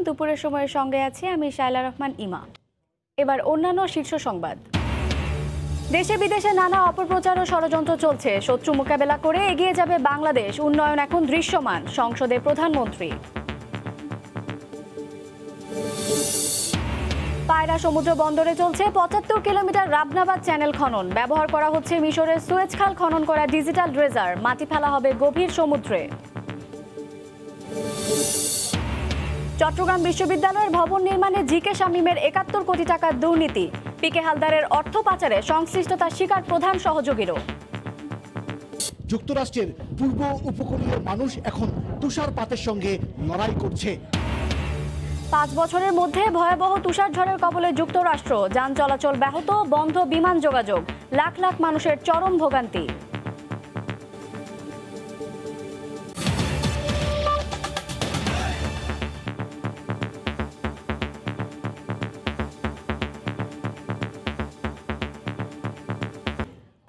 দুপুরের সময়ের সঙ্গে আছি আমি শায়লা রহমান ইমা। এবার অন্যান্য শীর্ষ সংবাদ। দেশে বিদেশে নানা অপপ্রচার ও ষড়যন্ত্র চলছে, শত্রু মোকাবেলা করে এগিয়ে যাবে বাংলাদেশ, উন্নয়ন এখন দৃশ্যমান, সংসদে প্রধানমন্ত্রী। পায়রা সমুদ্র বন্দরে চলছে ৭৫ কিলোমিটার রাবনাবাদ চ্যানেল খনন, ব্যবহার করা হচ্ছে মিশরের সুয়েজ খাল খনন করা ডিজিটাল ড্রেজার, মাটি ফেলা হবে গভীর সমুদ্রে। চট্টগ্রাম বিশ্ববিদ্যালয়ের ভবন নির্মাণে জিকে শামীমের ৭১ কোটি টাকার দুর্নীতি, পিকে হালদারের অর্থ পাচারে সংশ্লিষ্টতা স্বীকার প্রধান সহযোগীরও। যুক্তরাষ্ট্রের পূর্ব উপকূলীয় মানুষ এখন তুষারপাতের সঙ্গে লড়াই করছে। ৫ বছরের মধ্যে ভয়াবহ তুষারঝড়ের কবলে যুক্তরাষ্ট্র, যান চলাচল ব্যাহত, বন্ধ বিমান যোগাযোগ, লাখ লাখ মানুষের চরম ভোগান্তি।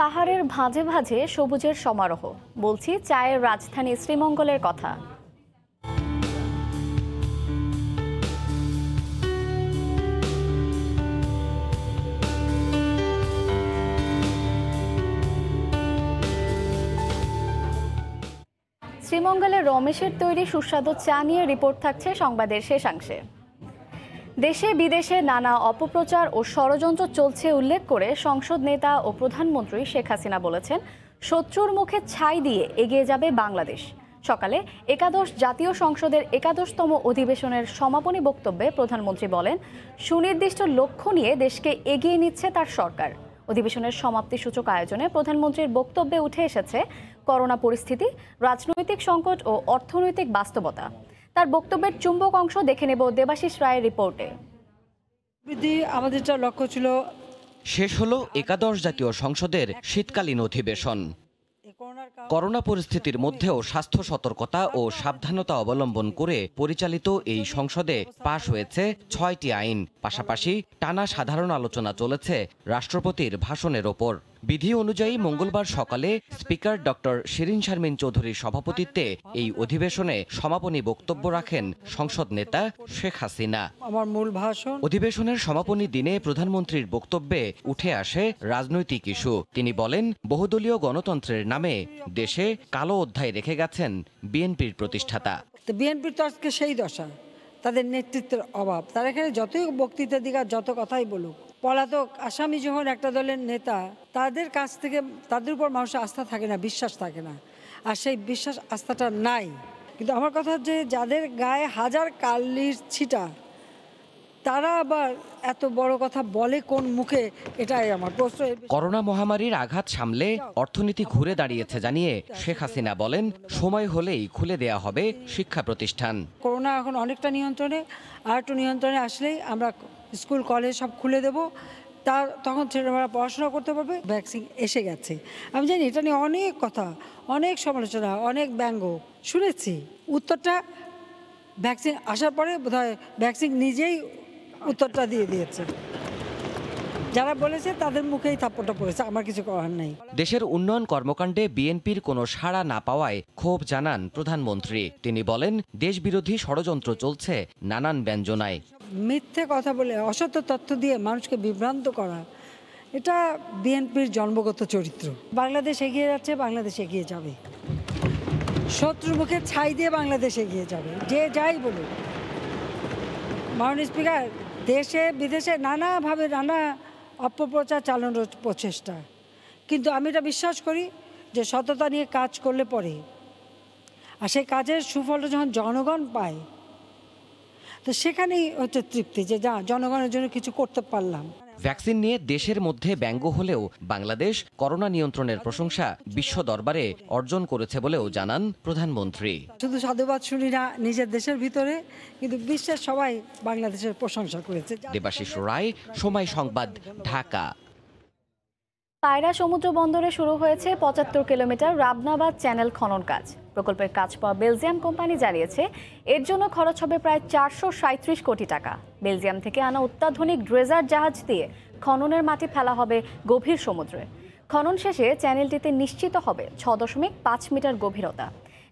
পাহাড়ের ভাঁজে ভাঁজে সবুজের সমারোহ, বলছি চায়ের রাজধানী শ্রীমঙ্গলের কথা। শ্রীমঙ্গলের রমেশের তৈরি সুস্বাদু চা নিয়ে রিপোর্ট থাকছে সংবাদের শেষাংশে। দেশে বিদেশে নানা অপপ্রচার ও ষড়যন্ত্র চলছে উল্লেখ করে সংসদ নেতা ও প্রধানমন্ত্রী শেখ হাসিনা বলেছেন, শত্রুর মুখে ছাই দিয়ে এগিয়ে যাবে বাংলাদেশ। সকালে একাদশ জাতীয় সংসদের ৭১তম অধিবেশনের সমাপনী বক্তব্যে প্রধানমন্ত্রী বলেন, সুনির্দিষ্ট লক্ষ্য নিয়ে দেশকে এগিয়ে নিচ্ছে তার সরকার। অধিবেশনের সমাপ্তিসূচক আয়োজনে প্রধানমন্ত্রীর বক্তব্যে উঠে এসেছে করোনা পরিস্থিতি, রাজনৈতিক সংকট ও অর্থনৈতিক বাস্তবতা। তার বক্তব্যের চুম্বক অংশ দেখে নেব দেবাশিস রায়ের রিপোর্টে। আমাদের লক্ষ্য ছিল, শেষ হলো একাদশ জাতীয় সংসদের শীতকালীন অধিবেশন। করোনা পরিস্থিতির মধ্যেও স্বাস্থ্য সতর্কতা ও সাবধানতা অবলম্বন করে পরিচালিত এই সংসদে পাশ হয়েছে ৬টি আইন। পাশাপাশি টানা সাধারণ আলোচনা চলেছে রাষ্ট্রপতির ভাষণের ওপর। বিধি অনুযায়ী মঙ্গলবার সকালে স্পিকার ডক্টর শিরিন শারমিন চৌধুরীর সভাপতিত্বে এই অধিবেশনে সমাপনী বক্তব্য রাখেন সংসদ নেতা শেখ হাসিনা। আমার মূল ভাষণ। অধিবেশনের সমাপনী দিনে প্রধানমন্ত্রীর বক্তব্যে উঠে আসে রাজনৈতিক ইস্যু। তিনি বলেন, বহুদলীয় গণতন্ত্রের নামে দেশে কালো অধ্যায় রেখে গেছেন বিএনপির প্রতিষ্ঠাতা। বিএনপির তো আজকে সেই দশা, তাদের নেতৃত্বের অভাব। তারা এখানে যতই বক্তৃতা দিক আর যত কথাই বলুক, পলাতক আসামি যখন একটা দলের নেতা, তাদের কাছ থেকে তাদের উপর মানুষের আস্থা থাকে না, বিশ্বাস থাকে না। আর সেই বিশ্বাস আস্থাটা নাই। কিন্তু আমার কথা হচ্ছে, যাদের গায়ে হাজার কালির ছিটা, তারা আবার এত বড় কথা বলে কোন মুখে, এটাই আমার প্রশ্ন। করোনা মহামারীর আঘাত সামলে অর্থনীতি ঘুরে দাঁড়িয়েছে জানিয়ে শেখ হাসিনা বলেন, সময় হলেই খুলে দেয়া হবে শিক্ষা প্রতিষ্ঠান। করোনা এখন অনেকটা নিয়ন্ত্রণে, আর একটু নিয়ন্ত্রণে আসলেই আমরা স্কুল কলেজ সব খুলে দেব। তখন ছেলেমেয়েরা পড়াশোনা করতে পারবে। ভ্যাকসিন এসে গেছে, আমি জানি এটা নিয়ে অনেক কথা, অনেক সমালোচনা, অনেক ব্যঙ্গ শুনেছি। উত্তরটা ভ্যাকসিন আসার পরে বোধহয় ভ্যাকসিন নিজেই উত্তরটা দিয়ে দিয়েছে। যারা বলেছে তাদের মুখেই থাপ্পড়টা পড়েছে, আমার কিছু করার নেই। দেশের উন্নয়ন কর্মকাণ্ডে বিএনপির কোনো সাড়া না পাওয়ায় ক্ষোভ জানান প্রধানমন্ত্রী। তিনি বলেন, দেশবিরোধী ষড়যন্ত্র চলছে নানান ব্যঞ্জনায়। মিথ্যে কথা বলে, অসত্য তথ্য দিয়ে মানুষকে বিভ্রান্ত করা, এটা বিএনপির জন্মগত চরিত্র। বাংলাদেশ এগিয়ে যাচ্ছে, বাংলাদেশ এগিয়ে যাবে। শত্রুর মুখে ছাই দিয়ে বাংলাদেশ এগিয়ে যাবে, যে যাই বলুক। মাননীয় স্পিকার, দেশে বিদেশে নানাভাবে নানা অপপ্রচার চালানোর প্রচেষ্টা, কিন্তু আমি এটা বিশ্বাস করি যে সততা নিয়ে কাজ করলে পরে, আর সেই কাজের সুফলটা যখন জনগণ পায়, তো সেখানেই হচ্ছে তৃপ্তি, যে জনগণের জন্য কিছু করতে পারলাম। ভ্যাকসিন নিয়ে দেশের মধ্যে ব্যঙ্গ হলেও বাংলাদেশ করোনা নিয়ন্ত্রণের প্রশংসা বিশ্ব দরবারে অর্জন করেছে বলেও জানান প্রধানমন্ত্রী। শুধু সাধুবাদ শুনি না নিজের দেশের ভিতরে, কিন্তু বিশ্বের সবাই বাংলাদেশের প্রশংসা করেছে। দেবাশিস রায়, সময় সংবাদ, ঢাকা। পায়রা সমুদ্র বন্দরে শুরু হয়েছে ৭৫ কিলোমিটার রাবনাবাদ চ্যানেল খনন কাজ। প্রকল্পের কাজ পাওয়া বেলজিয়াম কোম্পানি জানিয়েছে, এর জন্য খরচ হবে প্রায় ৪৩৭ কোটি টাকা। বেলজিয়াম থেকে আনা অত্যাধুনিক ড্রেজার জাহাজ দিয়ে খননের মাটি ফেলা হবে গভীর সমুদ্রে। খনন শেষে চ্যানেলটিতে নিশ্চিত হবে ৬.৫ মিটার গভীরতা।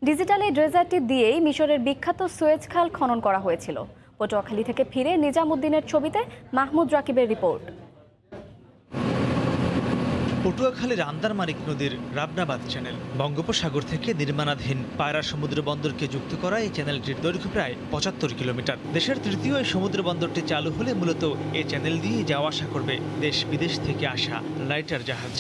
ডিজিটাল এই ড্রেজারটি দিয়েই মিশরের বিখ্যাত সুয়েজ খাল খনন করা হয়েছিল। পটুয়াখালী থেকে ফিরে নিজামুদ্দিনের ছবিতে মাহমুদ রাকিবের রিপোর্ট। পটুয়াখালীর আন্দারমানিক নদীর রাবনাবাদ চ্যানেল বঙ্গোপসাগর থেকে নির্মাণাধীন পায়রা সমুদ্র বন্দরকে যুক্ত করা এই চ্যানেলটির দৈর্ঘ্য প্রায় ৭৫ কিলোমিটার। দেশের তৃতীয় এই সমুদ্র বন্দরটি চালু হলে মূলত এই চ্যানেল দিয়ে যাওয়া আসা করবে দেশ বিদেশ থেকে আসা লাইটার জাহাজ।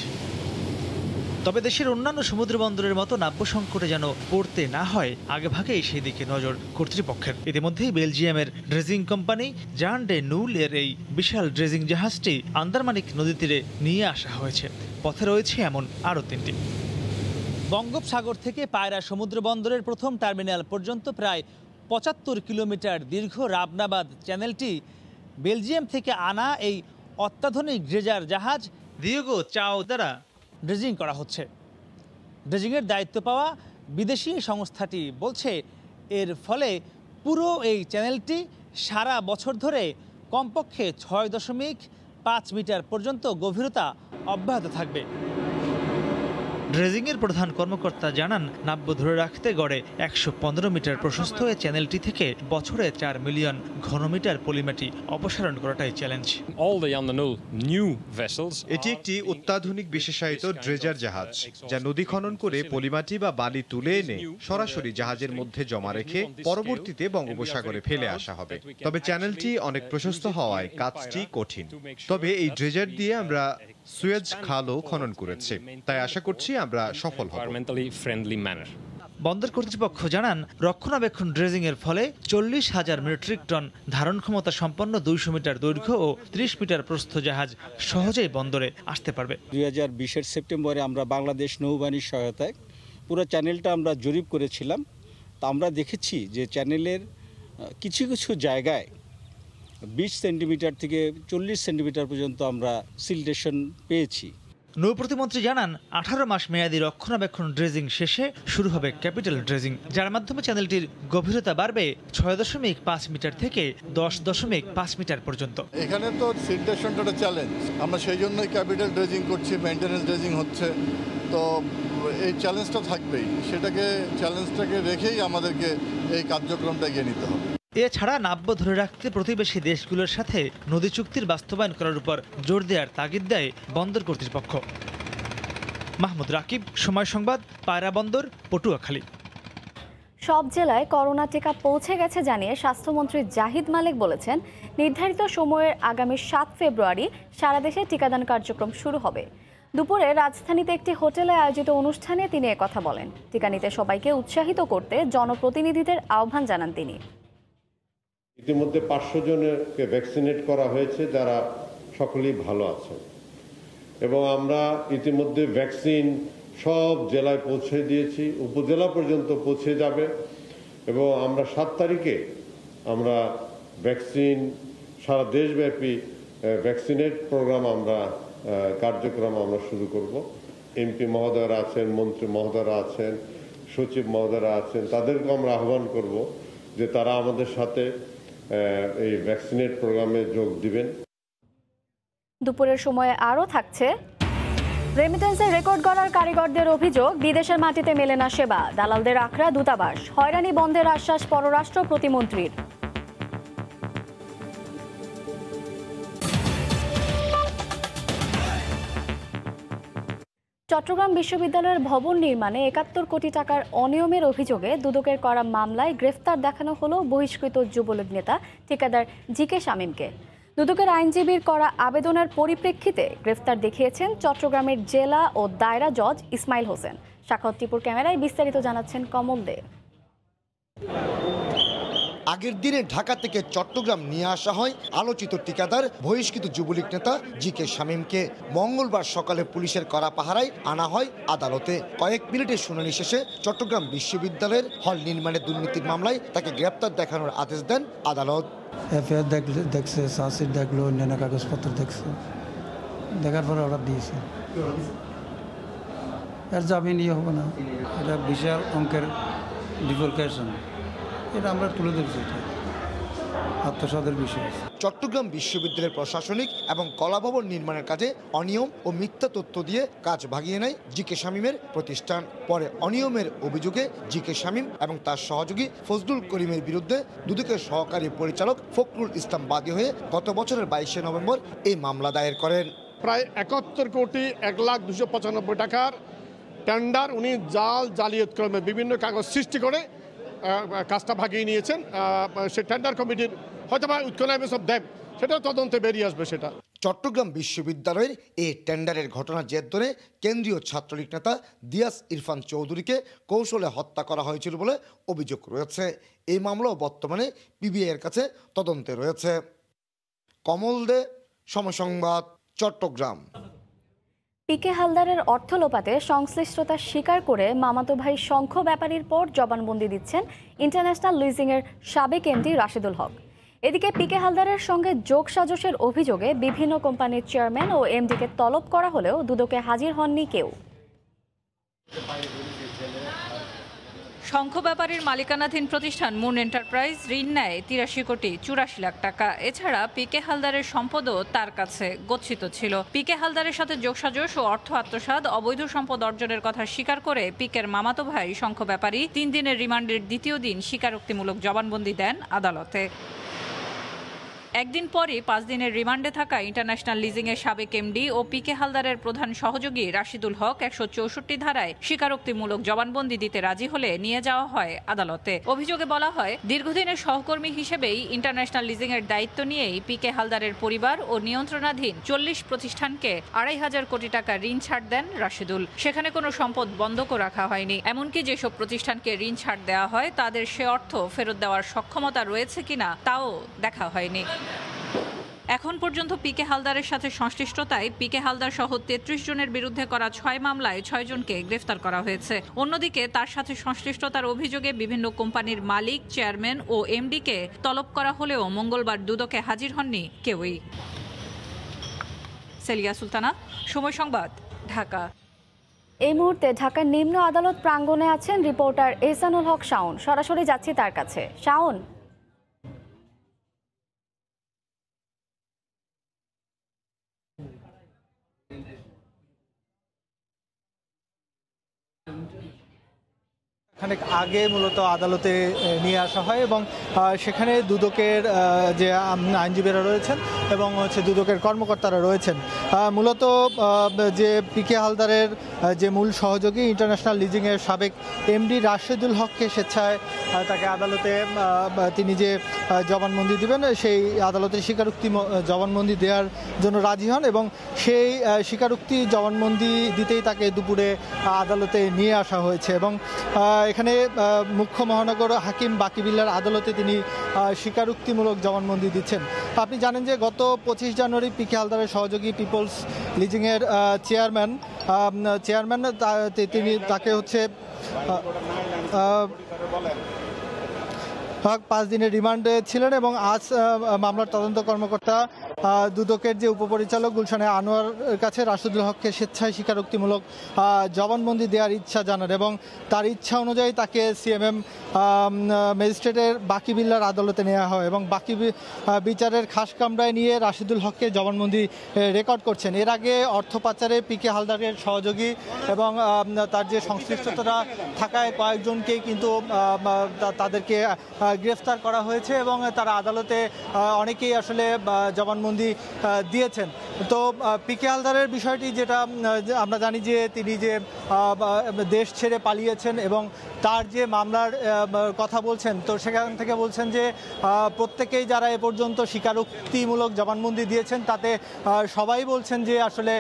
তবে দেশের অন্যান্য সমুদ্র বন্দরের মতো নাব্য সংকটে যেন পড়তে না হয় আগেভাগেই সেই দিকে নজর কর্তৃপক্ষের। ইতিমধ্যেই বেলজিয়ামের ড্রেজিং কোম্পানি জান ডে নুল এর এই বিশাল ড্রেজিং জাহাজটি আন্দারমানিক নদী তীরে নিয়ে আসা হয়েছে। পথে রয়েছে এমন আরও ৩টি। বঙ্গোপসাগর থেকে পায়রা সমুদ্র বন্দরের প্রথম টার্মিনাল পর্যন্ত প্রায় ৭৫ কিলোমিটার দীর্ঘ রাবনাবাদ চ্যানেলটি বেলজিয়াম থেকে আনা এই অত্যাধুনিক ড্রেজার জাহাজ দিয়েগো চাও দ্বারা ড্রেজিং করা হচ্ছে। ড্রেজিংয়ের দায়িত্ব পাওয়া বিদেশি সংস্থাটি বলছে এর ফলে পুরো এই চ্যানেলটি সারা বছর ধরে কমপক্ষে ৬.৫ মিটার পর্যন্ত গভীরতা অব্যাহত থাকবে। ড্রেজিংয়ের প্রধান কর্মকর্তা জানান, নাব্য ধরে রাখতে গড়ে ১১৫ মিটার প্রশস্ত এই চ্যানেলটি থেকে বছরে ৪ মিলিয়ন ঘনমিটার পলিমাটি অপসারণ করাটাই চ্যালেঞ্জ। এটি একটি অত্যাধুনিক বিশেষায়িত ড্রেজার জাহাজ, যা নদী খনন করে পলিমাটি বা বালি তুলে এনে সরাসরি জাহাজের মধ্যে জমা রেখে পরবর্তীতে বঙ্গোপসাগরে ফেলে আসা হবে। তবে চ্যানেলটি অনেক প্রশস্ত হওয়ায় কাজটি কঠিন। তবে এই ড্রেজার দিয়ে আমরা সুয়েজ খালও খনন করেছি, তাই আশা করছি আমরা সফল হব। বন্দর কর্তৃপক্ষ জানান, রক্ষণাবেক্ষণ ড্রেজিং এর ফলে ৪০,০০০ মেট্রিক টন ধারণ ক্ষমতা সম্পন্ন ২০০ মিটার দৈর্ঘ্য ও ৩০ মিটার প্রস্থ জাহাজ সহজেই বন্দরে আসতে পারবে। ২০২০ সেপ্টেম্বরে আমরা বাংলাদেশ নৌবাহিনীর সহায়তায় পুরো চ্যানেলটা আমরা জরিপ করেছিলাম। তা আমরা দেখেছি যে চ্যানেলের কিছু কিছু জায়গায় ২০ সেন্টিমিটার থেকে ৪০ সেন্টিমিটার পর্যন্ত আমরা সিলটেশন পেয়েছি। নৌ প্রতিমন্ত্রী জানান, ১৮ মাস মেয়াদী রক্ষণাবেক্ষণ ড্রেজিং শেষে শুরু হবে ক্যাপিটাল ড্রেজিং, যার মাধ্যমে চ্যানেলটির গভীরতা বাড়বে ৬.৫ মিটার থেকে ১০.৫ মিটার পর্যন্ত। এখানে তো সিলটেশনটা একটা চ্যালেঞ্জ, আমরা সেই জন্যই ক্যাপিটাল ড্রেজিং করছি, মেইনটেনেন্স ড্রেজিং হচ্ছে। তো এই চ্যালেঞ্জটা থাকবেই, চ্যালেঞ্জটাকে রেখেই আমাদেরকে এই কার্যক্রমটা এগিয়ে নিতে হবে। এছাড়া নাব্য ধরে রাখতে প্রতিবেশী দেশগুলোর সাথে নদী চুক্তির বাস্তবায়ন করার উপর জোর দেওয়ার তাগিদ দেয় বন্দর কর্তৃপক্ষ। মাহমুদ রাকিব, সময় সংবাদ, পায়রা বন্দর, পটুয়াখালী। সব জেলায় করোনা টিকা পৌঁছে গেছে জানিয়ে স্বাস্থ্যমন্ত্রী জাহিদ মালেক বলেছেন, নির্ধারিত সময়ের আগামী ৭ ফেব্রুয়ারি সারা দেশে টিকাদান কার্যক্রম শুরু হবে। দুপুরে রাজধানীতে একটি হোটেলে আয়োজিত অনুষ্ঠানে তিনি একথা বলেন। টিকা নিতে সবাইকে উৎসাহিত করতে জনপ্রতিনিধিদের আহ্বান জানান তিনি। ইতিমধ্যে ৫০০ জনকে ভ্যাকসিনেট করা হয়েছে, যারা সকলেই ভালো আছেন, এবং আমরা ইতিমধ্যে ভ্যাকসিন সব জেলায় পৌঁছে দিয়েছি, উপজেলা পর্যন্ত পৌঁছে যাবে, এবং আমরা ৭ তারিখে আমরা ভ্যাকসিন সারা দেশব্যাপী ভ্যাকসিনেট প্রোগ্রাম কার্যক্রম আমরা শুরু করব। এমপি মহোদয়রা আছেন, মন্ত্রী মহোদয়রা আছেন, সচিব মহোদয়রা আছেন, তাদেরকে আমরা আহ্বান করব যে তারা আমাদের সাথে এই ভ্যাকসিনেট প্রোগ্রামে যোগ দিবেন। দুপুরের সময়ে আরও থাকছে, রেমিটেন্সের রেকর্ড গড়ার কারিগরদের অভিযোগ, বিদেশের মাটিতে মেলে না সেবা, দালালদের আখড়া দূতাবাস, হয়রানি বন্ধের আশ্বাস পররাষ্ট্র প্রতিমন্ত্রীর। চট্টগ্রাম বিশ্ববিদ্যালয়ের ভবন নির্মাণে ৭১ কোটি টাকার অনিয়মের অভিযোগে দুদকের করা মামলায় গ্রেফতার দেখানো হলো বহিষ্কৃত যুবলীগ নেতা ঠিকাদার জিকে শামীমকে। দুদকের আইনজীবীর করা আবেদনের পরিপ্রেক্ষিতে গ্রেফতার দেখিয়েছেন চট্টগ্রামের জেলা ও দায়রা জজ ইসমাইল হোসেন। সাখাওয়াত টিপুর ক্যামেরায় বিস্তারিত জানাচ্ছেন কমল দে। আগের দিনে ঢাকা থেকে চট্টগ্রাম নিয়ে আসা হয় আলোচিত ঠিকাদার বহিষ্কৃত যুবলীগ নেতা জিকে শামীমকে। মঙ্গলবার সকালে পুলিশের কড়া পাহারায় আনা হয় আদালতে। কয়েক মিনিটের শুনানি শেষে চট্টগ্রাম বিশ্ববিদ্যালয়ের হল নির্মাণের দুর্নীতির মামলায় তাকে গ্রেপ্তার দেখানোর আদেশ দেন আদালত। এফআইআর দেখছে, চার্জশিট দেখলো, অন্যান্য কাগজপত্র দেখছে, দেখার পরে অর্ডার দিয়েছে। এর জামিন হবে না, এটা বিশাল অঙ্কের ডিফলকেশন, এটা আমরা তুলে ধরছি। আত্মসাতের বিষয়। চট্টগ্রাম বিশ্ববিদ্যালয়ের প্রশাসনিক এবং কলাভবন নির্মাণের কাজে অনিয়ম ও মিথ্যা তথ্য দিয়ে কাজ ভাগিয়ে নেয় জিকে শামীমের প্রতিষ্ঠান। পরে অনিয়মের অভিযোগে জিকে শামীম এবং তার সহযোগী ফজলুল করিমের বিরুদ্ধে দুদকের সহকারী পরিচালক ফখরুল ইসলাম বাদী হয়ে গত বছরের 22শে নভেম্বর এই মামলা দায়ের করেন। প্রায় 71,1,295 টাকার টেন্ডার উনি জালিয়াত ক্রমে বিভিন্ন কাগজ সৃষ্টি করে কাজটা ভাগিয়ে নিয়েছেন। সে টেন্ডার কমিটির হয়তো বা উৎকোনাইমেন্স অফ দেব সেটা তদন্তে বেরিয়ে আসবে। সেটা চট্টগ্রাম বিশ্ববিদ্যালয়ের এই টেন্ডারের ঘটনার জের ধরে কেন্দ্রীয় ছাত্রলীগ নেতা দিয়াস ইরফান চৌধুরীকে কৌশলে হত্যা করা হয়েছিল বলে অভিযোগ রয়েছে। এই মামলাও বর্তমানে পিবিআইয়ের কাছে তদন্তে রয়েছে। কমল দে, সময় সংবাদ, চট্টগ্রাম। পিকে হালদারের অর্থ লোপাতে সংশ্লিষ্টতা স্বীকার করে মামাতো ভাই শঙ্খ ব্যাপারীর পর জবানবন্দি দিচ্ছেন ইন্টারন্যাশনাল লিজিংয়ের সাবেক এমডি রাশিদুল হক। এদিকে পিকে হালদারের সঙ্গে যোগসাজশের অভিযোগে বিভিন্ন কোম্পানির চেয়ারম্যান ও এমডিকে তলব করা হলেও দুদকে হাজির হননি কেউ। শঙ্খ ব্যাপারীর মালিকানাধীন প্রতিষ্ঠান মুন এন্টারপ্রাইজ ঋণ নেয় 83 কোটি 84 লাখ টাকা। এছাড়া পিকে হালদারের সম্পদও তার কাছে গচ্ছিত ছিল। পিকে হালদারের সাথে যোগসাজশ ও অর্থ আত্মসাৎ, অবৈধ সম্পদ অর্জনের কথা স্বীকার করে পিকের মামাতো ভাই শঙ্খ ব্যাপারী 3 দিনের রিমান্ডের দ্বিতীয় দিন স্বীকারোক্তিমূলক জবানবন্দি দেন আদালতে। একদিন পরই 5 দিনের রিমান্ডে থাকা ইন্টারন্যাশনাল লিজিংয়ের সাবেক এমডি ও পিকে হালদারের প্রধান সহযোগী রাশিদুল হক 164 ধারায় স্বীকারোক্তিমূলক জবানবন্দি দিতে রাজি হলে নিয়ে যাওয়া হয় আদালতে। অভিযোগে বলা হয়, দীর্ঘদিনের সহকর্মী হিসেবেই ইন্টারন্যাশনাল লিজিংয়ের দায়িত্ব নিয়েই পিকে হালদারের পরিবার ও নিয়ন্ত্রণাধীন 40 প্রতিষ্ঠানকে 2,500 কোটি টাকা ঋণ ছাড় দেন রাশিদুল। সেখানে কোনো সম্পদ বন্ধকও রাখা হয়নি। এমনকি যেসব প্রতিষ্ঠানকে ঋণ ছাড় দেওয়া হয় তাদের সে অর্থ ফেরত দেওয়ার সক্ষমতা রয়েছে কিনা তাও দেখা হয়নি। এখন পর্যন্ত পিকে হালদারের সাথে সংশ্লিষ্টতায় পিকে হালদার সহ 33 জনের বিরুদ্ধে করা 6 মামলায় 6 জনকে গ্রেফতার করা হয়েছে। অন্যদিকে তার সাথে সংশ্লিষ্টতার অভিযোগে বিভিন্ন কোম্পানির মালিক, চেয়ারম্যান ও এমডিকে তলব করা হলেও মঙ্গলবার দুদকে হাজির হননি কেউই। সেলিয়া সুলতানা, সময় সংবাদ, ঢাকা। এই মুহূর্তে ঢাকার নিম্ন আদালত প্রাঙ্গণে আছেন রিপোর্টার এহসানুল হক শাওন। সরাসরি যাচ্ছি তার কাছে। শাওন, খানিক আগে মূলত আদালতে নিয়ে আসা হয় এবং সেখানে দুদকের যে আইনজীবীরা রয়েছেন এবং দুদকের কর্মকর্তারা রয়েছেন। মূলত যে পিকে হালদারের যে মূল সহযোগী ইন্টারন্যাশনাল লিজিংয়ের সাবেক এমডি রাশিদুল হককে স্বেচ্ছায় তাকে আদালতে তিনি যে জবানবন্দি দিবেন সেই আদালতের স্বীকারোক্তি জবানবন্দি দেওয়ার জন্য রাজি হন এবং সেই স্বীকারোক্তি জবানবন্দি দিতেই তাকে দুপুরে আদালতে নিয়ে আসা হয়েছে এবং এখানে মুখ্য মহানগর হাকিম বাকিবিল্লার আদালতে তিনি স্বীকারোক্তিমূলক জবানবন্দি দিচ্ছেন। আপনি জানেন যে গত 25 জানুয়ারি পিকে হালদারের সহযোগী পিপলস লিজিংয়ের চেয়ারম্যান তিনি তাকে 5 দিনের রিমান্ডে ছিলেন এবং আজ মামলার তদন্ত কর্মকর্তা দুদকের যে উপপরিচালক গুলশানে আনোয়ারের কাছে রাশিদুল হককে স্বেচ্ছায় স্বীকারোক্তিমূলক জবানবন্দি দেওয়ার ইচ্ছা জানান এবং তার ইচ্ছা অনুযায়ী তাকে সিএমএম ম্যাজিস্ট্রেটের বাকিবিল্লার আদালতে নেওয়া হয় এবং বাকি বিচারের খাস কামরায় নিয়ে রাশিদুল হককে জবানবন্দি রেকর্ড করছেন। এর আগে অর্থ পাচারে পিকে হালদারের সহযোগী এবং তার যে সংশ্লিষ্টতা থাকায় কয়েকজনকেই কিন্তু তাদেরকে গ্রেফতার করা হয়েছে এবং তারা আদালতে অনেকেই আসলে জবানবন্দি দিয়েছেন। তো পিকে হালদারের বিষয়টি যেটা আমরা জানি যে তিনি যে দেশ ছেড়ে পালিয়েছেন এবং তার যে মামলার কথা বলছেন, তো সেখান থেকে বলছেন যে প্রত্যেকেই যারা এ পর্যন্ত স্বীকারোক্তিমূলক জবানবন্দি দিয়েছেন তাতে সবাই বলছেন যে আসলে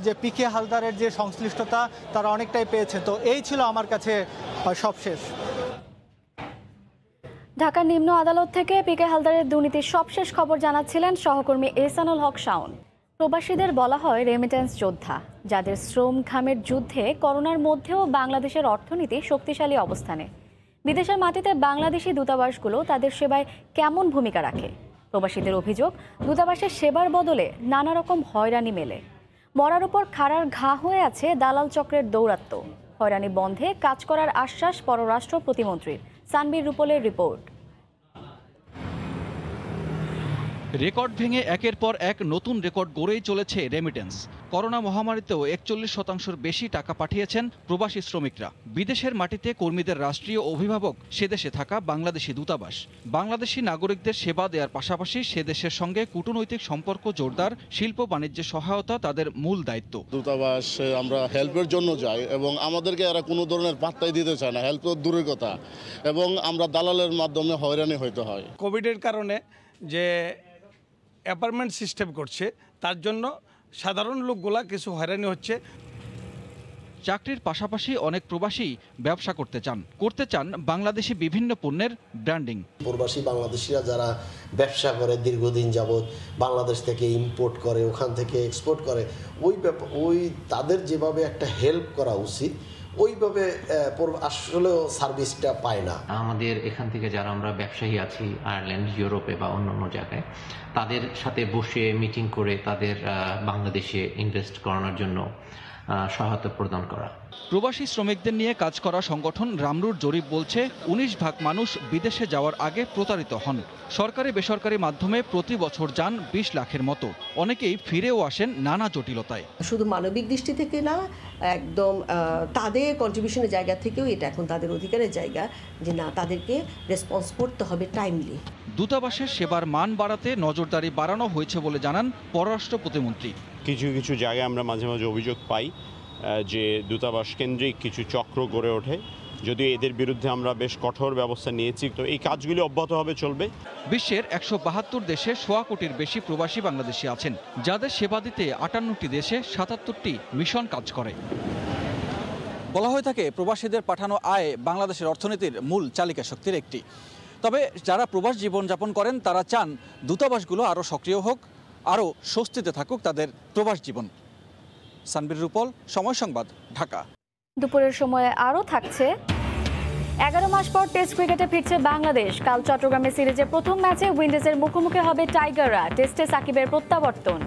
যে পিকে হালদারের যে সংশ্লিষ্টতা তারা অনেকটাই পেয়েছেন। তো এই ছিল আমার কাছে সবশেষ। ঢাকা নিম্ন আদালত থেকে পিকে হালদারের দুর্নীতির সবশেষ খবর জানাচ্ছিলেন সহকর্মী এহসানুল হক শাওন। প্রবাসীদের বলা হয় রেমিটেন্স যোদ্ধা, যাদের শ্রম ঘামের যুদ্ধে করোনার মধ্যেও বাংলাদেশের অর্থনীতি শক্তিশালী অবস্থানে। বিদেশের মাটিতে বাংলাদেশি দূতাবাসগুলো তাদের সেবায় কেমন ভূমিকা রাখে? প্রবাসীদের অভিযোগ, দূতাবাসের সেবার বদলে নানা রকম হয়রানি মেলে। মরার উপর খাড়ার ঘা হয়ে আছে দালাল চক্রের দৌরাত্ম্য। হয়রানি বন্ধে কাজ করার আশ্বাস পররাষ্ট্র প্রতিমন্ত্রীর। সানবীর রুপলের রিপোর্ট। রেকর্ড ভেঙে একের পর এক নতুন রেকর্ড গড়েই চলেছে রেমিটেন্স। করোনা মহামারীতেও 41% বেশি টাকা পাঠিয়েছেন প্রবাসী শ্রমিকরা। বিদেশের মাটিতে কর্মীদের রাষ্ট্রীয় অভিভাবক সেদেশে থাকা বাংলাদেশি দূতাবাস। বাংলাদেশি নাগরিকদের সেবা দেওয়ার পাশাপাশি সে দেশের সঙ্গে কূটনৈতিক সম্পর্ক জোরদার, শিল্প বাণিজ্যের সহায়তা তাদের মূল দায়িত্ব। দূতাবাস আমরা হেল্পের জন্য যাই এবং আমাদেরকে এরা কোনো ধরনের পাত্তাই দিতে চায় না, হেল্প দূরের কথা, এবং আমরা দালালের মাধ্যমে হয়রানি হইতে হয়। কোভিডের কারণে যে অ্যাপার্টমেন্ট সিস্টেম করছে তার জন্য সাধারণ লোকগুলা কিছু হয়রানি হচ্ছে। চাকরির পাশাপাশি অনেক প্রবাসী ব্যবসা করতে চান বাংলাদেশি বিভিন্ন পণ্যের ব্র্যান্ডিং। প্রবাসী বাংলাদেশিরা যারা ব্যবসা করে দীর্ঘদিন যাবৎ, বাংলাদেশ থেকে ইম্পোর্ট করে, ওখান থেকে এক্সপোর্ট করে, ওই তাদের যেভাবে একটা হেল্প করা উচিত ওইভাবে আসলেও সার্ভিসটা পায় না। আমাদের এখান থেকে যারা আমরা ব্যবসায়ী আছি আয়ারল্যান্ড, ইউরোপে বা অন্যান্য জায়গায়, তাদের সাথে বসে মিটিং করে তাদের বাংলাদেশে ইনভেস্ট করানোর জন্য সহায়তা প্রদান করা। প্রবাসী শ্রমিকদের নিয়ে কাজ করা সংগঠন রামরুর জরিপ বলছে 19 ভাগ মানুষ বিদেশে যাওয়ার আগে প্রতারিত হন। সরকারি বেসরকারি মাধ্যমে প্রতি বছর যান 20 লাখের মতো। অনেকেই ফিরেও আসেন নানা জটিলতায়। শুধু মানবিক দৃষ্টি থেকে না, একদম তাদের কন্ট্রিবিউশনের জায়গা থেকেও এটা এখন তাদের অধিকারের জায়গা যে না, তাদেরকে রেসপন্স করতে হবে টাইমলি। দূতাবাসের সেবার মান বাড়াতে নজরদারি বাড়ানো হয়েছে বলে জানান পররাষ্ট্র প্রতিমন্ত্রী। কিছু জায়গায় আমরা মাঝে মাঝে অভিযোগ পাই যে দূতাবাস কেন্দ্রিক কিছু চক্র গড়ে ওঠে, যদিও এদের বিরুদ্ধে আমরা বেশ কঠোর ব্যবস্থা নিয়েছি। তো এই কাজগুলি অব্যাহতভাবে চলবে। বিশ্বের 172 দেশে 1.25 কোটির বেশি প্রবাসী বাংলাদেশি আছেন, যাদের সেবা দিতে 58টি দেশে 77টি মিশন কাজ করে। বলা হয়ে থাকে প্রবাসীদের পাঠানো আয় বাংলাদেশের অর্থনীতির মূল চালিকা শক্তির একটি। তবে যারা প্রবাস জীবনযাপন করেন তারা চান দূতাবাসগুলো আরও সক্রিয় হোক, আরও স্বস্তিতে থাকুক তাদের প্রবাস জীবন। সানবীর রূপল, সময় সংবাদ, ঢাকা। দুপুরের সময়ে আরও থাকছে 11 মাস পর টেস্ট ক্রিকেটে ফিরছে বাংলাদেশ। কাল চট্টগ্রামে সিরিজের প্রথম ম্যাচে উইন্ডিজের মুখোমুখি হবে টাইগাররা। টেস্টে সাকিবের প্রত্যাবর্তন।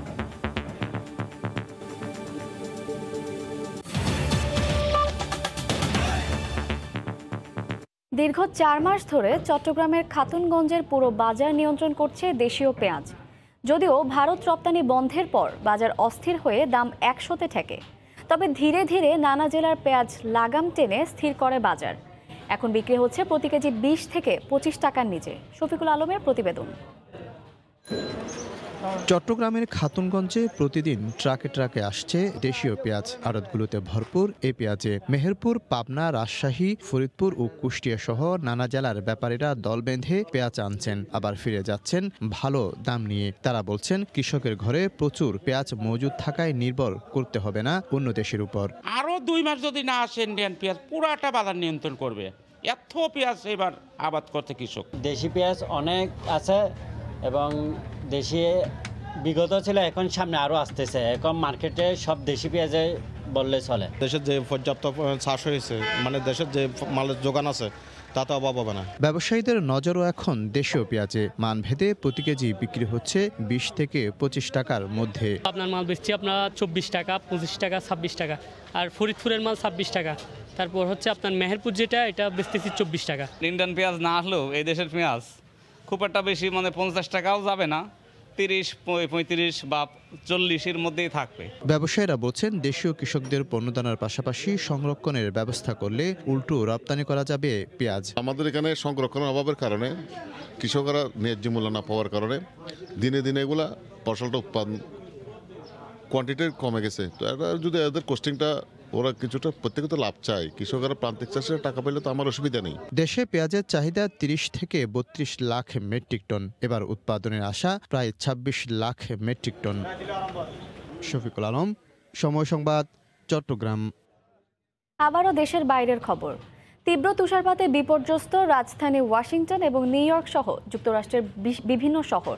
দীর্ঘ 4 মাস ধরে চট্টগ্রামের খাতুনগঞ্জের পুরো বাজার নিয়ন্ত্রণ করছে দেশীয় পেঁয়াজ। যদিও ভারত রপ্তানি বন্ধের পর বাজার অস্থির হয়ে দাম 100-তে ঠেকে, তবে ধীরে ধীরে নানা জেলার পেঁয়াজ লাগাম টেনে স্থির করে বাজার। এখন বিক্রি হচ্ছে প্রতি কেজি 20 থেকে 25 টাকার নিচে। শফিকুল আলমের প্রতিবেদন। চট্টগ্রামের খাতুনগঞ্জে প্রতিদিন ট্রাকে ট্রাকে আসছে দেশীয় পেঁয়াজ। আড়তগুলোতে ভরপুর এই পেঁয়াজে মেহেরপুর, পাবনা, রাজশাহী, ফরিদপুর ও কুষ্টিয়া সহ নানা জেলার ব্যাপারীরা দল বেঁধে পেঁয়াজ আনছেন, আবার ফিরে যাচ্ছেন ভালো দাম নিয়ে। তারা বলছেন কৃষকের ঘরে প্রচুর পেঁয়াজ মজুদ থাকায় নির্ভর করতে হবে না অন্য দেশের উপর। আরো 2 মাস যদি না আসে ইন্ডিয়ান পেঁয়াজ পুরাটা বাজার নিয়ন্ত্রণ করবে। এত পেঁয়াজ এবার আবাদ করতে কৃষক। দেশি পেঁয়াজ অনেক আছে এবং দেশি বিগত ছিল, এখন সামনে আরো আসতেছে। এখন মার্কেটে সব দেশি পেঁয়াজে বললে চলে। দেশের যে পর্যাপ্ত চাষ হয়েছে, মানে দেশের যে মালের যোগান আছে তাতে অভাব হবে না। ব্যবসায়ীদের নজরও এখন দেশীয় পেঁয়াজে। মানভেদে প্রতি কেজি বিক্রি হচ্ছে 20 থেকে 25 টাকার মধ্যে। আপনার মাল বেচছি আপনার 24 টাকা, 25 টাকা, 26 টাকা। আর ফরিদপুরের মাল 26 টাকা। তারপর হচ্ছে আপনার মেহেরপুর যেটা, এটা বেচতেছি 24 টাকা। ইন্ডিয়ান পেঁয়াজ না আসলেও এই দেশের পেঁয়াজ খুব একটা বেশি, মানে 50 টাকাও যাবে না, 30, 35 বা 40-এর মধ্যেই থাকবে। ব্যবসায়ীরা বলছেন দেশীয় কৃষকদের পণ্যদানার পাশাপাশি সংরক্ষণের ব্যবস্থা করলে উল্টো রপ্তানি করা যাবে পেঁয়াজ। আমাদের এখানে সংরক্ষণের অভাবের কারণে কৃষকরা ন্যায্য মূল্য না পাওয়ার কারণে দিনে দিনে এগুলা ফসলটা উৎপাদন কোয়ান্টিটি কমে গেছে। তো এটা যদি এদের কস্টিংটা ওরা কিছুটা প্রত্যেকে তো লাভ চায়, কৃষকরা প্রান্তিক চাষে টাকা পেলে তো আমার অসুবিধা নেই। দেশে পেঁয়াজের চাহিদা 30 থেকে 32 লাখ মেট্রিক টন। এবার উৎপাদনের আশা প্রায় 26 লাখ মেট্রিক টন। শফিকুল আলম, সময় সংবাদ, চট্টগ্রাম। আবারও দেশের বাইরের খবর। তীব্র তুষারপাতে বিপর্যস্ত রাজধানী ওয়াশিংটন এবং নিউ ইয়র্ক সহ যুক্তরাষ্ট্রের বিভিন্ন শহর।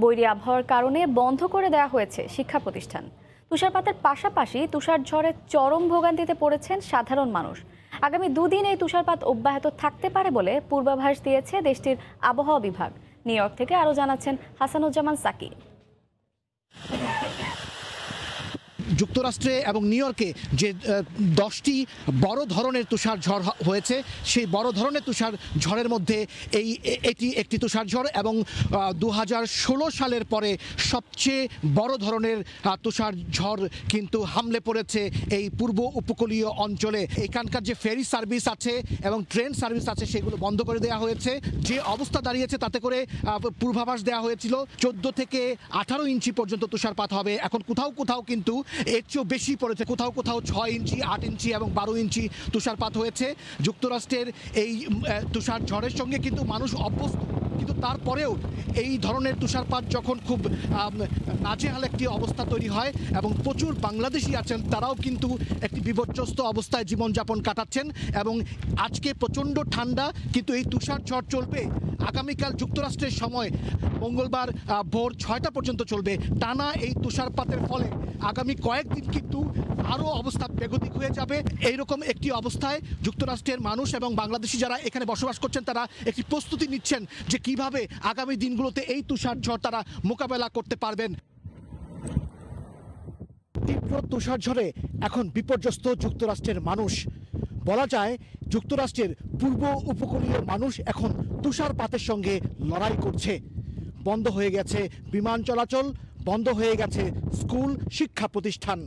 বৈরী আবহাওয়ার কারণে বন্ধ করে দেওয়া হয়েছে শিক্ষা প্রতিষ্ঠান। তুষারপাতের পাশাপাশি তুষারঝড়ে চরম ভোগান্তিতে পড়েছেন সাধারণ মানুষ। আগামী 2 দিন এই তুষারপাত অব্যাহত থাকতে পারে বলে পূর্বাভাস দিয়েছে দেশটির আবহাওয়া বিভাগ। নিউ ইয়র্ক থেকে আরও জানাচ্ছেন হাসানুজ্জামান সাকি। যুক্তরাষ্ট্রে এবং নিউ ইয়র্কে যে 10টি বড় ধরনের তুষার ঝড় হয়েছে, সেই বড় ধরনের তুষার ঝড়ের মধ্যে এটি একটি তুষার ঝড় এবং 2016 সালের পরে সবচেয়ে বড় ধরনের তুষার ঝড় কিন্তু হামলে পড়েছে এই পূর্ব উপকূলীয় অঞ্চলে। এখানকার যে ফেরি সার্ভিস আছে এবং ট্রেন সার্ভিস আছে সেগুলো বন্ধ করে দেওয়া হয়েছে। যে অবস্থা দাঁড়িয়েছে তাতে করে পূর্বাভাস দেওয়া হয়েছিল 14 থেকে 18 ইঞ্চি পর্যন্ত তুষারপাত হবে। এখন কোথাও কোথাও কিন্তু এর চেয়েও বেশি পড়েছে, কোথাও কোথাও 6 ইঞ্চি, 8 ইঞ্চি এবং 12 ইঞ্চি তুষারপাত হয়েছে। যুক্তরাষ্ট্রের এই তুষার ঝড়ের সঙ্গে কিন্তু মানুষ অভ্যস্ত, কিন্তু তারপরেও এই ধরনের তুষারপাত যখন খুব নাজেহাল একটি অবস্থা তৈরি হয় এবং প্রচুর বাংলাদেশি আছেন তারাও কিন্তু একটি বিপর্যস্ত অবস্থায় জীবনযাপন কাটাচ্ছেন। এবং আজকে প্রচণ্ড ঠান্ডা, কিন্তু এই তুষার ঝড় চলবে আগামীকাল যুক্তরাষ্ট্রের সময় মঙ্গলবার ভোর 6টা পর্যন্ত চলবে। টানা এই তুষারপাতের ফলে আগামী কয়েকদিন কিন্তু আরও অবস্থা বেগতিক হয়ে যাবে। এইরকম একটি অবস্থায় যুক্তরাষ্ট্রের মানুষ এবং বাংলাদেশি যারা এখানে বসবাস করছেন তারা একটি প্রস্তুতি নিচ্ছেন যে কিভাবে আগামী দিনগুলোতে এই তুষার ঝড় তারা মোকাবেলা করতে পারবেন। তীব্র তুষার ঝড়ে এখন বিপর্যস্ত যুক্তরাষ্ট্রের মানুষ। বলা যায় যুক্তরাষ্ট্রের পূর্ব উপকূলীয় মানুষ এখন তুষারপাতের সঙ্গে লড়াই করছে। বন্ধ হয়ে গেছে বিমান চলাচল, বন্ধ হয়ে গেছে স্কুল, শিক্ষা প্রতিষ্ঠান।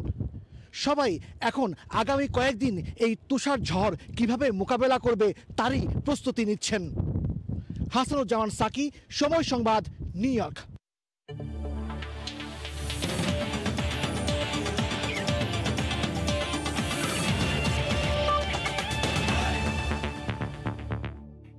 সবাই এখন আগামী কয়েকদিন এই তুষার ঝড় কিভাবে মোকাবেলা করবে তারই প্রস্তুতি নিচ্ছেন। হাসানুজ্জামান সাকি, সময় সংবাদ, নিউ ইয়র্ক।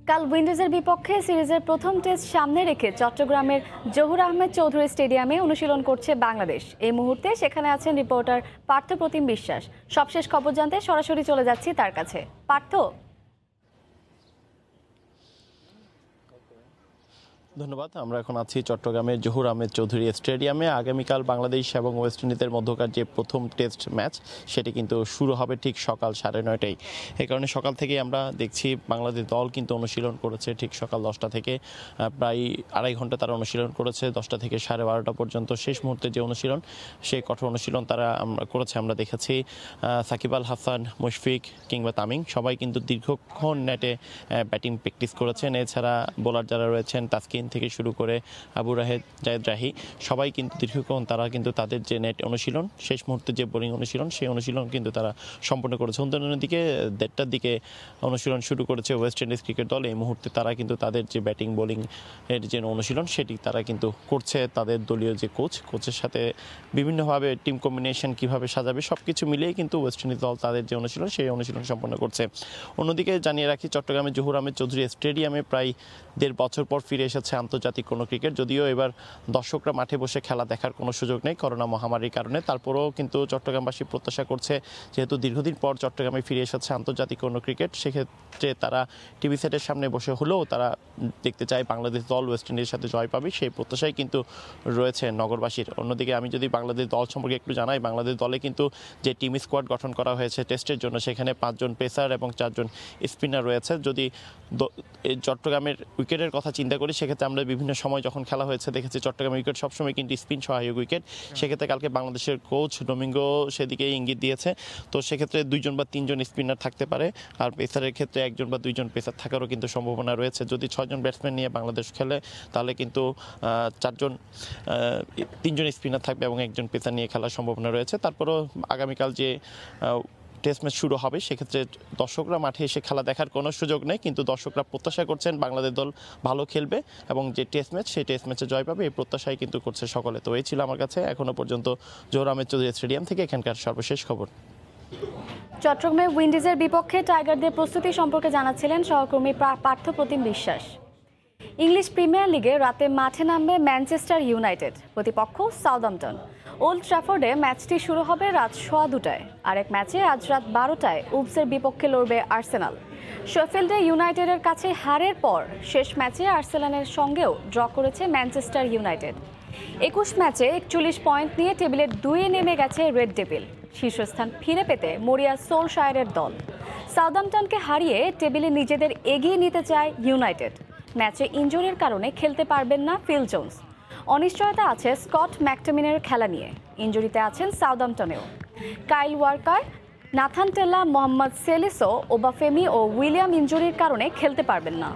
কাল উইন্ডিজের বিপক্ষে সিরিজের প্রথম টেস্ট সামনে রেখে চট্টগ্রামের জহুর আহমেদ চৌধুরী স্টেডিয়ামে অনুশীলন করছে বাংলাদেশ। এই মুহূর্তে সেখানে আছেন রিপোর্টার পার্থ প্রতিম বিশ্বাস। সবশেষ খবর জানতে সরাসরি চলে যাচ্ছি তার কাছে। পার্থ, ধন্যবাদ। আমরা এখন আছি চট্টগ্রামের জহুর আহমেদ চৌধুরী স্টেডিয়ামে। আগামীকাল বাংলাদেশ এবং ওয়েস্ট ইন্ডিজের মধ্যকার যে প্রথম টেস্ট ম্যাচ সেটি কিন্তু শুরু হবে ঠিক সকাল 9:30টায়। এই কারণে সকাল থেকেই আমরা দেখছি বাংলাদেশ দল কিন্তু অনুশীলন করেছে ঠিক সকাল 10টা থেকে, প্রায় আড়াই ঘন্টা তারা অনুশীলন করেছে। 10টা থেকে 12:30 পর্যন্ত শেষ মুহূর্তে যে অনুশীলন, সেই কঠোর অনুশীলন তারা করেছে। আমরা দেখেছি সাকিব আল হাসান, মুশফিক কিংবা তামিম সবাই কিন্তু দীর্ঘক্ষণ নেটে ব্যাটিং প্র্যাকটিস করেছেন। এছাড়া বোলার যারা রয়েছেন তাসকিন থেকে শুরু করে আবু রাহেদ, জায়েদ রাহি সবাই কিন্তু দীর্ঘক্ষণ তারা কিন্তু তাদের যে নেট অনুশীলন, শেষ মুহূর্তে যে বোলিং অনুশীলন, সেই অনুশীলন কিন্তু তারা সম্পন্ন করেছে। অন্যদিকে 1:30টার দিকে অনুশীলন শুরু করেছে ওয়েস্ট ইন্ডিজ ক্রিকেট দল। এই মুহূর্তে তারা কিন্তু তাদের যে ব্যাটিং বোলিং এর যে অনুশীলন সেটি তারা কিন্তু করছে। তাদের দলীয় যে কোচের সাথে বিভিন্নভাবে টিম কম্বিনেশন কিভাবে সাজাবে সব কিছু মিলিয়ে কিন্তু ওয়েস্ট ইন্ডিজ দল তাদের যে অনুশীলন সেই অনুশীলন সম্পন্ন করছে। অন্যদিকে জানিয়ে রাখি চট্টগ্রামের জহুর আহমেদ চৌধুরী স্টেডিয়ামে প্রায় 1.5 বছর পর ফিরে এসেছে আন্তর্জাতিক কোনো ক্রিকেট। যদিও এবার দর্শকরা মাঠে বসে খেলা দেখার কোনো সুযোগ নেই করোনা মহামারীর কারণে, তারপরেও কিন্তু চট্টগ্রামবাসী প্রত্যাশা করছে যেহেতু দীর্ঘদিন পর চট্টগ্রামে ফিরে এসেছে আন্তর্জাতিক কোনো ক্রিকেট, সেক্ষেত্রে তারা টিভি সেটের সামনে বসে হলেও তারা দেখতে চায় বাংলাদেশ দল ওয়েস্ট ইন্ডিজের সাথে জয় পাবে, সেই প্রত্যাশাই কিন্তু রয়েছে নগরবাসীর। অন্যদিকে আমি যদি বাংলাদেশ দল সম্পর্কে একটু জানাই, বাংলাদেশ দলে কিন্তু যে টিম স্কোয়াড গঠন করা হয়েছে টেস্টের জন্য সেখানে 5 জন পেসার এবং 4 জন স্পিনার রয়েছে। যদি চট্টগ্রামের উইকেটের কথা চিন্তা করি সেক্ষেত্রে আমরা বিভিন্ন সময় যখন খেলা হয়েছে দেখেছি চট্টগ্রামের উইকেট সবসময় কিন্তু স্পিন সহায়ক উইকেট। সেক্ষেত্রে কালকে বাংলাদেশের কোচ ডোমিঙ্গো সেদিকেই ইঙ্গিত দিয়েছে। তো সেক্ষেত্রে 2 জন বা 3 জন স্পিনার থাকতে পারে, আর পেসারের ক্ষেত্রে 1 জন বা 2 জন পেসার থাকারও কিন্তু সম্ভাবনা রয়েছে। যদি 6 জন ব্যাটসম্যান নিয়ে বাংলাদেশ খেলে তাহলে কিন্তু 3 জন স্পিনার থাকবে এবং 1 জন পেসার নিয়ে খেলার সম্ভাবনা রয়েছে। তারপরও আগামীকাল যে টেস্ট ম্যাচ শুরু হবে সেক্ষেত্রে দর্শকরা মাঠে এসে খেলা দেখার কোনো সুযোগ নেই, কিন্তু দর্শকরা প্রত্যাশা করছেন বাংলাদেশ দল ভালো খেলবে এবং যে টেস্ট ম্যাচ সেই টেস্ট ম্যাচে জয় পাবে এই প্রত্যাশাই কিন্তু করছে সকলে। তো এই ছিল আমার কাছে এখনো পর্যন্ত জহুর আহমেদ চৌধুরী স্টেডিয়াম থেকে এখানকার সর্বশেষ খবর। চট্টগ্রামে উইন্ডিজের বিপক্ষে টাইগারদের প্রস্তুতি সম্পর্কে জানাচ্ছিলেন সহকর্মী পার্থ প্রতিম বিশ্বাস। ইংলিশ প্রিমিয়ার লিগে রাতে মাঠে নামবে ম্যানচেস্টার ইউনাইটেড, প্রতিপক্ষ সাউদাম্পটন। ওল্ড ট্র্যাফোর্ডে ম্যাচটি শুরু হবে রাত 2:15টায়। আরেক ম্যাচে আজ রাত 12টায় উলভসের বিপক্ষে লড়বে আর্সেনাল। শেফিল্ডে ইউনাইটেডের কাছে হারের পর শেষ ম্যাচে আর্সেনালের সঙ্গেও ড্র করেছে ম্যানচেস্টার ইউনাইটেড। 21 ম্যাচে 41 পয়েন্ট নিয়ে টেবিলের 2-এ নেমে গেছে রেড ডেভিল। শীর্ষস্থান ফিরে পেতে মরিয়া সোলশায়ারের দল। সাউদাম্পটনকে হারিয়ে টেবিলে নিজেদের এগিয়ে নিতে চায় ইউনাইটেড। ম্যাচে ইনজুরির কারণে খেলতে পারবেন না ফিল জোন্স। অনিশ্চয়তা আছে স্কট ম্যাকটমিনের খেলা নিয়ে। ইনজুরিতে আছেন সাউদাম্পটনেও কাইল ওয়ার্কার, নাথান টেলা, মোহাম্মদ সেলিসো, ওবাফেমি ও উইলিয়াম ইনজুরির কারণে খেলতে পারবেন না।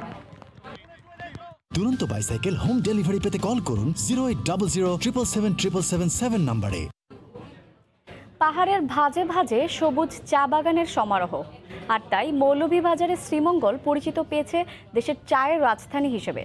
দুরন্ত বাইসাইকেল হোম ডেলিভারি পেতে কল করুন 08007777777 নম্বরে। পাহাড়ের ভাজে ভাজে সবুজ চা বাগানের সমারোহ, আর তাই মৌলভীবাজারের শ্রীমঙ্গল পরিচিত পেয়েছে দেশের চায়ের রাজধানী হিসেবে।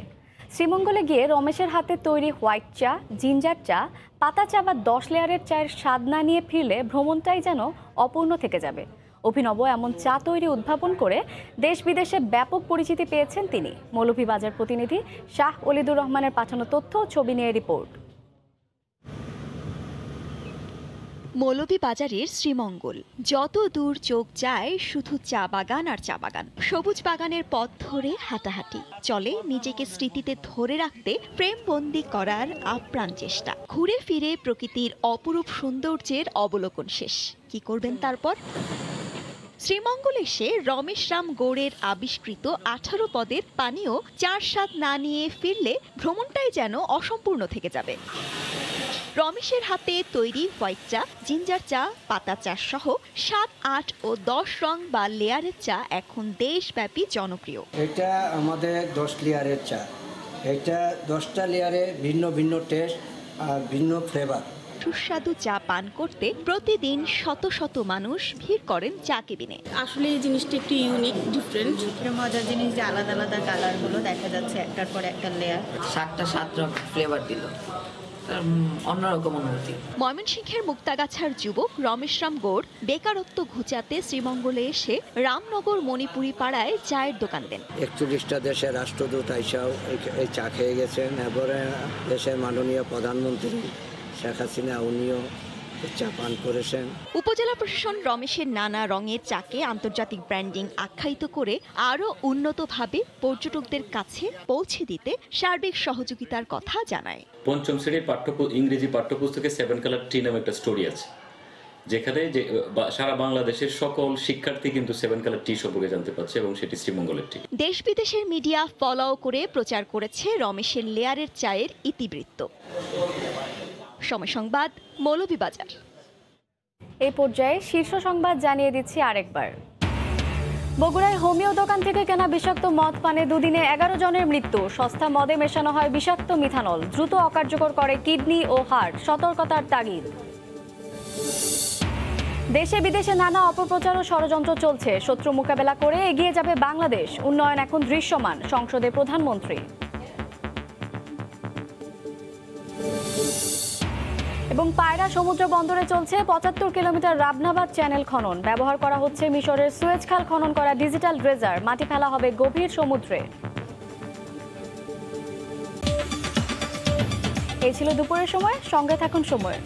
শ্রীমঙ্গলে গিয়ে রমেশের হাতে তৈরি হোয়াইট চা, জিঞ্জার চা, পাতা চা বা 10 লেয়ারের চায়ের স্বাদ না নিয়ে ফিরলে ভ্রমণটাই যেন অপূর্ণ থেকে যাবে। অভিনব এমন চা তৈরি উদ্ভাবন করে দেশ বিদেশে ব্যাপক পরিচিতি পেয়েছেন তিনি। মৌলভীবাজার প্রতিনিধি শাহ ওলিদুর রহমানের পাঠানো তথ্য ও ছবি নিয়ে রিপোর্ট। মৌলভীবাজারের শ্রীমঙ্গল, যত দূর চোখ যায় শুধু চা বাগান আর চা বাগান। সবুজ বাগানের পথ ধরে হাঁটাহাঁটি চলে নিজেকে স্মৃতিতে ধরে রাখতে প্রেমবন্দি করার আপ্রাণ চেষ্টা। ঘুরে ফিরে প্রকৃতির অপরূপ সৌন্দর্যের অবলোকন শেষ। কি করবেন তারপর? শ্রীমঙ্গল এসে রমেশ রাম গৌড়ের আবিষ্কৃত 18 পদের পানীয় চার স্বাদ না নিয়ে ফিরলে ভ্রমণটাই যেন অসম্পূর্ণ থেকে যাবে। রমেশের হাতে তৈরি হোয়াইট চা, জিঞ্জার চা, পাতা চা সহ 7, 8 ও 10 রং বা লেয়ারের চা এখন দেশব্যাপী জনপ্রিয়। এটা আমাদের 10 লেয়ারের চা। এটা 10টা লেয়ারে ভিন্ন ভিন্ন টেস্ট আর ভিন্ন ফ্লেভার। সুস্বাদু চা পান করতে প্রতিদিন শত শত মানুষ ভিড় করেন চা কেবিনে। আসলে এই জিনিসটা একটু ইউনিক, ডিফারেন্ট, মজার জিনিস যে আলাদা আলাদা কালারগুলো দেখা যাচ্ছে একটার পর একটা লেয়ার। 7 রকম ফ্লেভার দিল, অন্যরকম অনুভূতি। ময়মনসিংহের মুক্তাগাছার যুবক রমেশ রাম গৌড় বেকারত্ব ঘুচাতে শ্রীমঙ্গলে এসে রামনগর মণিপুরি পাড়ায় চায়ের দোকান দেন। 41টা দেশের রাষ্ট্রদূত আইসাও এই চা খেয়ে গেছেন। এবারে দেশের মাননীয় প্রধানমন্ত্রী শেখ হাসিনা উনিও চা পান করেছেন। উপজেলা প্রশাসন রমেশের নানা রঙের চাকে আন্তর্জাতিক ব্র্যান্ডিং আখ্যায়িত করে আরও উন্নতভাবে পর্যটকদের কাছে পৌঁছে দিতে সার্বিক সহযোগিতার কথা জানায়। 5ম শ্রেণীর ইংরেজি পাঠ্যপুস্তকে 7 কালার টি নামে একটা স্টোরি আছে, যেখানে যে সারা বাংলাদেশের সকল শিক্ষার্থী কিন্তু 7 কালার টি সম্পর্কে জানতে পারছে এবং সেটি শ্রীমঙ্গলের টি। দেশ বিদেশের মিডিয়া ফলো করে প্রচার করেছে রমেশের লেয়ারের চায়ের ইতিবৃত্ত। সময় সংবাদ, মৌলভীবাজার। এই পর্যায়ে শীর্ষ সংবাদ জানিয়ে দিচ্ছি আরেকবার। বগুড়ায় হোমিও দোকান থেকে কেনা বিষাক্ত মদ পানে দুদিনে 11 জনের মৃত্যু। সস্তা মদে মেশানো হয় বিষাক্ত মিথানল, দ্রুত অকার্যকর করে কিডনি ও হার্ট, সতর্কতার তাগিদ। দেশে বিদেশে নানা অপপ্রচার ও ষড়যন্ত্র চলছে, শত্রু মোকাবেলা করে এগিয়ে যাবে বাংলাদেশ, উন্নয়ন এখন দৃশ্যমান, সংসদে প্রধানমন্ত্রী। এবং পায়রা সমুদ্র বন্দরে চলছে 75 কিলোমিটার রাবনাবাদ চ্যানেল খনন। ব্যবহার করা হচ্ছে মিশরের সুয়েজ খাল খনন করা ডিজিটাল ড্রেজার। মাটি ফেলা হবে গভীর সমুদ্রে। এই ছিল দুপুরের সময়, সঙ্গে থাকুন সময়।